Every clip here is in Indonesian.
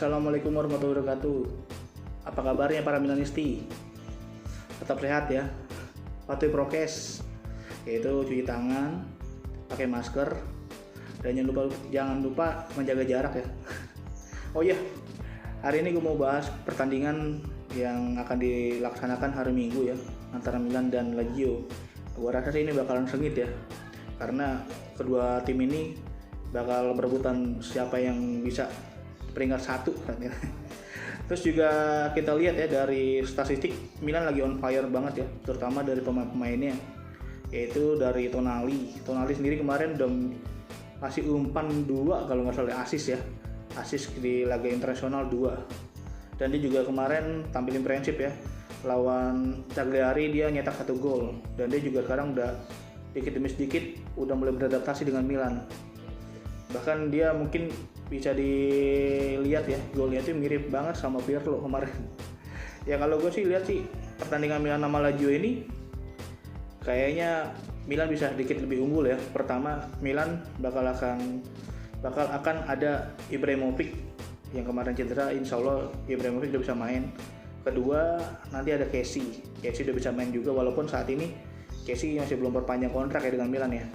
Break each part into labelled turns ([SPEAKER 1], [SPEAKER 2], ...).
[SPEAKER 1] Assalamualaikum warahmatullahi wabarakatuh. Apa kabarnya para Milanisti? Tetap sehat ya. Patuhi prokes, yaitu cuci tangan, pakai masker, dan jangan lupa menjaga jarak ya. Oh iya, hari ini gue mau bahas pertandingan yang akan dilaksanakan hari Minggu ya, antara Milan dan Lazio. Gue rasa sih ini bakalan sengit ya, karena kedua tim ini bakal berebutan siapa yang bisa peringkat 1. Terus juga kita lihat ya dari statistik, Milan lagi on fire banget ya, terutama dari pemain-pemainnya, yaitu dari Tonali sendiri kemarin udah kasih umpan 2 kalau nggak salah, asis di laga internasional 2. Dan dia juga kemarin tampil impresif ya, lawan Cagliari dia nyetak 1 gol, dan dia juga sekarang udah sedikit demi sedikit udah mulai beradaptasi dengan Milan. Bahkan dia mungkin bisa dilihat ya, golnya itu mirip banget sama Pirlo kemarin. Ya kalau gue sih lihat sih pertandingan Milan sama Lazio ini kayaknya Milan bisa sedikit lebih unggul ya. Pertama, Milan bakal akan ada Ibrahimovic yang kemarin cedera, insya Allah Ibrahimovic udah bisa main. Kedua, nanti ada Kessie udah bisa main juga, walaupun saat ini Kessie masih belum perpanjang kontrak ya dengan Milan ya.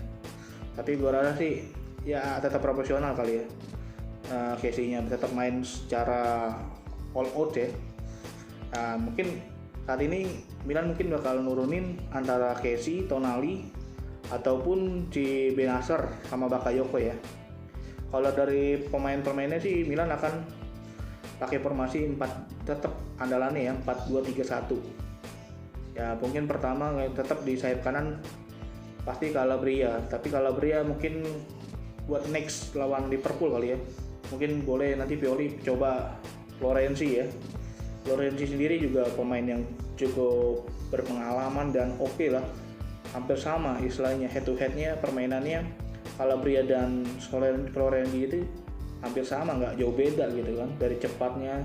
[SPEAKER 1] Tapi gue rasa sih ya tetap profesional kali ya. Kessie-nya tetap main secara all out ya. Mungkin saat ini Milan mungkin bakal nurunin antara Kessie, Tonali, ataupun si Benacer sama Bakayoko ya. Kalau dari pemain-pemainnya sih Milan akan pakai formasi 4, tetap andalannya ya, 4-2-3-1. Ya mungkin pertama tetap di sayap kanan pasti Calabria, tapi Calabria mungkin buat next lawan Liverpool kali ya. Mungkin boleh nanti Pioli coba Florenzi ya. Florenzi sendiri juga pemain yang cukup berpengalaman dan oke lah. Hampir sama istilahnya, head to headnya permainannya Calabria dan Florenzi itu hampir sama, nggak jauh beda gitu kan. Dari cepatnya,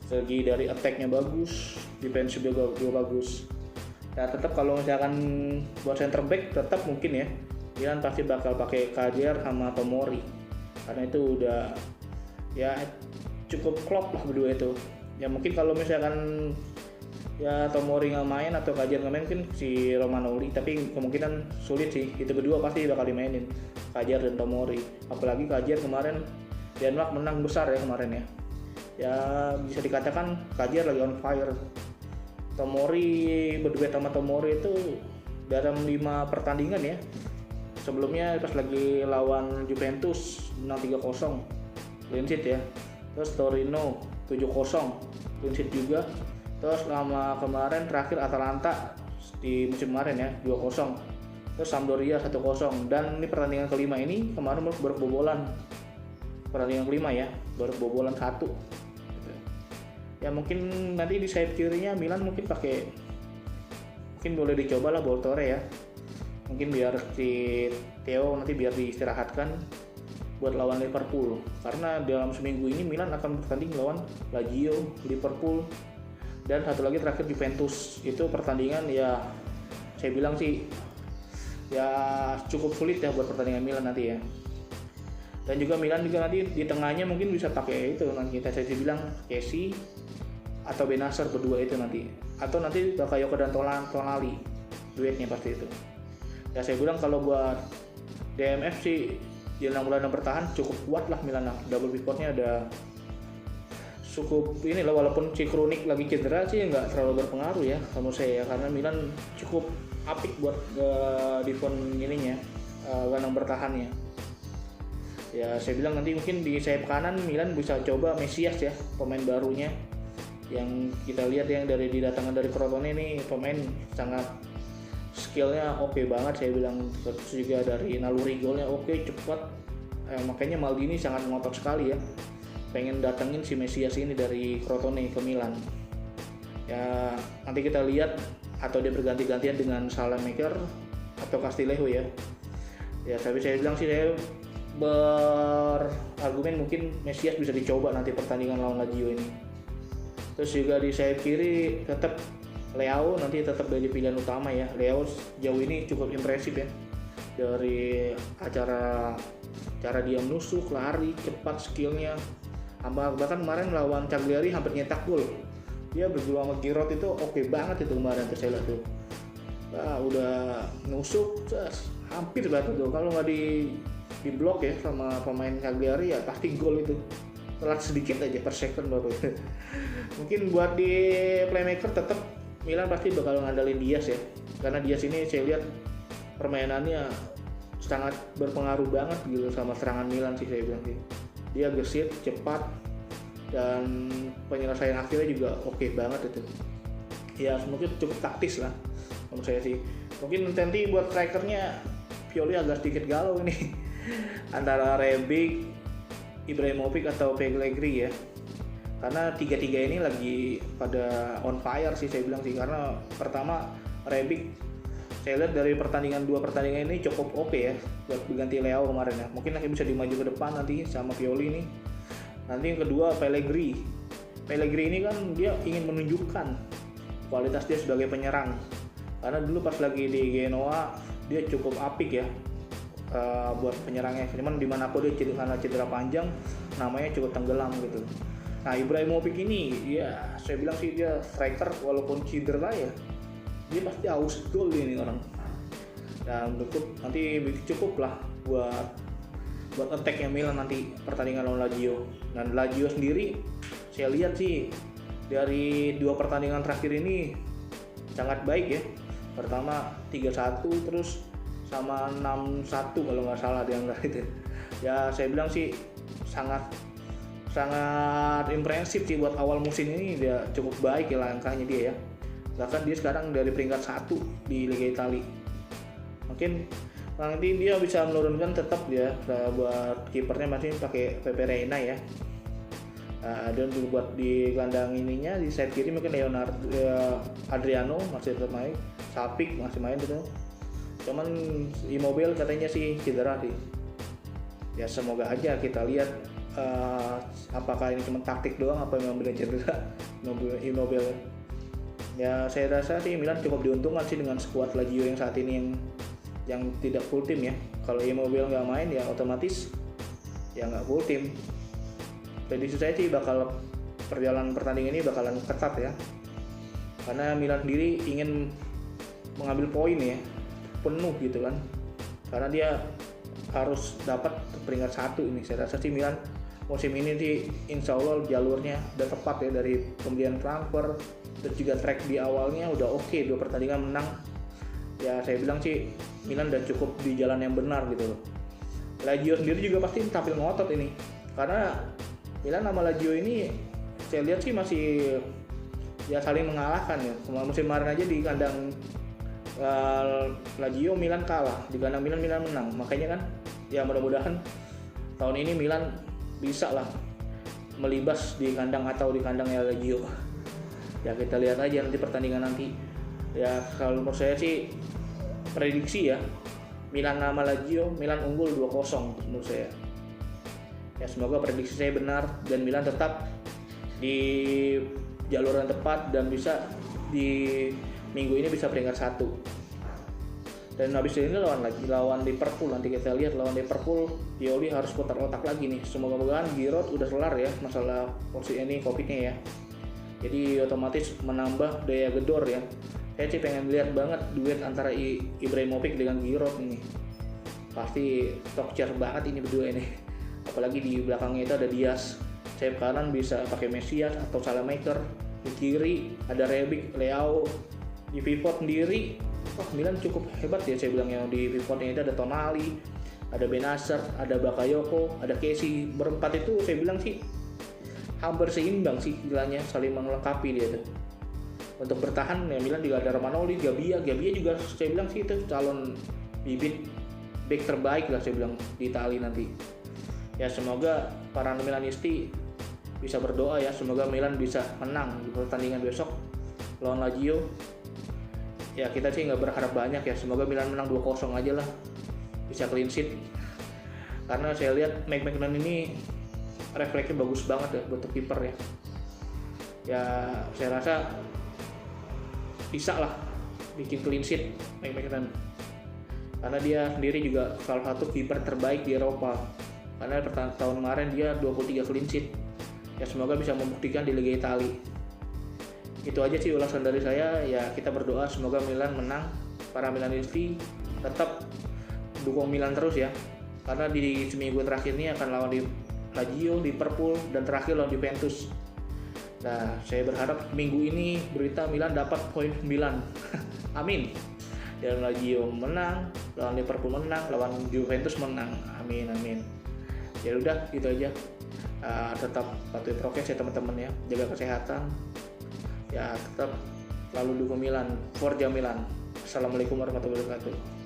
[SPEAKER 1] segi dari attack-nya bagus, defensive juga bagus. Ya tetap kalau misalkan buat center back tetap mungkin ya Milan pasti bakal pakai Kajer sama Tomori, karena itu udah ya cukup klop lah berdua itu. Ya mungkin kalau misalkan ya Tomori nggak main atau Kajer nggak main, mungkin si Romagnoli, tapi kemungkinan sulit sih, itu berdua pasti bakal dimainin, Kajer dan Tomori. Apalagi Kajer kemarin Denmark menang besar ya kemarin ya. Ya bisa dikatakan Kajer lagi on fire. Tomori berduet sama Tomori itu dalam 5 pertandingan ya. Sebelumnya pas lagi lawan Juventus menang 3-0 clean sheet ya. Terus Torino 7-0 clean sheet juga. Terus lama kemarin terakhir Atalanta di musim kemarin ya 2-0. Terus Sampdoria 1-0, dan ini pertandingan kelima ini kemarin baru kebobolan. Pertandingan kelima ya, baru kebobolan 1. Ya mungkin nanti di sayap kirinya Milan mungkin boleh dicoba lah Boltore ya. Mungkin biar si Theo nanti biar diistirahatkan buat lawan Liverpool, karena dalam seminggu ini Milan akan bertanding lawan Lazio, Liverpool, dan satu lagi terakhir Juventus. Itu pertandingan ya saya bilang sih ya cukup sulit ya buat pertandingan Milan nanti ya. Dan juga Milan juga nanti di tengahnya mungkin bisa pakai itu, nanti saya bilang Kessie atau Benacer berdua itu nanti, atau nanti Bakayoko dan Tonali duetnya pasti itu. Ya saya bilang kalau buat DMF sih di gelandang bertahan cukup kuat lah Milan. Double pivotnya ada cukup ini lah, walaupun si Krunic lagi cedera sih nggak terlalu berpengaruh ya menurut saya ya, karena Milan cukup apik buat defense ininya, gelandang bertahannya. Ya saya bilang nanti mungkin di sayap kanan Milan bisa coba Mesias ya, pemain barunya yang kita lihat yang dari didatangkan dari Crotone ini, pemain sangat skillnya oke banget saya bilang. Terus juga dari naluri golnya oke, cepat. Makanya Maldini sangat ngotot sekali ya, pengen datengin si Mesias ini dari Crotone ke Milan. Ya nanti kita lihat atau dia berganti-gantian dengan Salamaker atau Castillejo ya. Ya tapi saya bilang sih saya berargumen mungkin Mesias bisa dicoba nanti pertandingan lawan Lazio ini. Terus juga di sayap kiri tetap Leao nanti tetap jadi pilihan utama ya. Leao jauh ini cukup impresif ya, dari cara dia menusuk, lari cepat, skillnya Bahkan kemarin lawan Cagliari hampir nyetak gol. Dia berdua sama Giroud itu oke banget itu kemarin tuh saya lihat tuh. Nah, udah nusuk hampir banget tuh. Kalau nggak di blok ya sama pemain Cagliari ya pasti gol itu. Telat sedikit aja per second baru. Mungkin buat di playmaker tetap Milan pasti bakal ngandalin Diaz ya. Karena Diaz ini saya lihat permainannya sangat berpengaruh banget gitu sama serangan Milan sih saya bilang sih. Dia gesit, cepat, dan penyelesaian akhirnya juga oke banget itu. Ya mungkin cukup taktis lah menurut saya sih. Mungkin nanti buat strikernya Pioli agak sedikit galau ini antara Rebic, Ibrahimovic atau Pellegrini ya. Karena tiga-tiga ini lagi pada on fire sih saya bilang sih. Karena pertama Rebic saya lihat dari dua pertandingan ini cukup oke ya buat berganti Leao kemarin ya. Mungkin nanti bisa dimaju ke depan nanti sama Pioli ini. Nanti yang kedua Pellegrini ini kan dia ingin menunjukkan kualitas dia sebagai penyerang. Karena dulu pas lagi di Genoa dia cukup apik ya buat penyerangnya. Cuman dimanapun dia karena cedera panjang namanya cukup tenggelam gitu. Nah Ibrahimovic ini ya saya bilang sih dia striker walaupun cedera ya dia pasti haus gol ini orang. Dan nanti cukup lah buat attack-nya Milan nanti pertandingan lawan Lazio. Dan Lazio sendiri saya lihat sih dari dua pertandingan terakhir ini sangat baik ya. Pertama 3-1 terus sama 6-1 kalau nggak salah dia nggak itu. Ya saya bilang sih sangat impresif sih buat awal musim ini. Dia cukup baik ya langkahnya dia ya. Bahkan dia sekarang dari peringkat 1 di Liga Italia. Mungkin nanti dia bisa menurunkan tetap ya buat kipernya masih pakai Pepe Reina ya. Dan buat di kandang ininya di side kiri mungkin Leonardo Adriano masih tetap main, Sapik masih main gitu. Cuman Immobile katanya sih cedera sih. Ya semoga aja kita lihat apakah ini cuma taktik doang apa memang benar cedera Immobile. Ya saya rasa sih Milan cukup diuntungkan sih dengan skuad Lazio yang saat ini yang tidak full tim ya. Kalau Immobile nggak main ya otomatis ya nggak full tim. Prediksi saya sih bakal perjalanan pertandingan ini bakalan ketat ya. Karena Milan sendiri ingin mengambil poin ya penuh gitu kan. Karena dia harus dapat peringkat 1 ini. Saya rasa sih Milan musim ini sih insya Allah jalurnya udah tepat ya dari pembelian transfer. Terus juga track di awalnya udah oke, 2 pertandingan menang. Ya saya bilang sih Milan udah cukup di jalan yang benar gitu loh. Lazio sendiri juga pasti tampil ngotot ini. Karena Milan sama Lazio ini saya lihat sih masih ya saling mengalahkan ya. Musim kemarin aja di kandang Lazio Milan kalah, di kandang Milan menang. Makanya kan ya mudah-mudahan tahun ini Milan bisa lah melibas di kandang atau di kandangnya Lazio. Ya kita lihat aja nanti pertandingan nanti. Ya kalau menurut saya sih prediksi ya Milan sama Lazio, Milan unggul 2-0 menurut saya. Ya semoga prediksi saya benar dan Milan tetap di jalur yang tepat dan bisa di minggu ini bisa peringkat 1. Dan habis ini lawan Liverpool, nanti kita lihat lawan Liverpool Pioli harus putar otak lagi nih. Semoga-moga Giroud udah kelar ya masalah porsi ini Covid-nya ya. Jadi otomatis menambah daya gedor ya. Saya sih pengen lihat banget duet antara Ibrahimovic dengan Giroud ini. Pasti tokcer banget ini berdua ini. Apalagi di belakangnya itu ada Diaz. Sayap kanan bisa pakai Mesias atau Salamaker. Di kiri ada Rebic, Leao. Di pivot sendiri, Milan cukup hebat ya saya bilang. Yang di pivotnya itu ada Tonali, ada Benacer, ada Bakayoko, ada Kessie. Berempat itu saya bilang sih hampir seimbang sih gilanya, saling melengkapi dia tuh. Untuk bertahan ya Milan juga ada Romagnoli, Gabbia juga saya bilang sih itu calon bibit back terbaik lah saya bilang di Italia nanti. Ya semoga para Milanisti bisa berdoa ya, semoga Milan bisa menang di pertandingan besok lawan Lazio. Ya kita sih nggak berharap banyak ya, semoga Milan menang 2-0 aja lah, bisa clean sheet. Karena saya lihat McMahon ini refleksnya bagus banget ya buat kiper ya. Ya saya rasa bisa lah bikin clean sheet McMahon. Karena dia sendiri juga salah satu kiper terbaik di Eropa. Karena tahun kemarin dia 23 clean sheet. Ya semoga bisa membuktikan di Liga Italia. Itu aja sih ulasan dari saya. Ya kita berdoa semoga Milan menang. Para Milanisti tetap dukung Milan terus ya. Karena di seminggu terakhir ini akan lawan di Lazio, Liverpool, dan terakhir lawan Juventus. Nah, saya berharap minggu ini berita Milan dapat poin 9. Amin. Dan Lazio menang, lawan Liverpool menang, lawan Juventus menang. Amin, amin. Ya udah, gitu aja. Tetap patuhi prokes ya teman-teman ya, jaga kesehatan. Ya tetap selalu dukung Milan, Forza Milan. Assalamualaikum warahmatullahi wabarakatuh.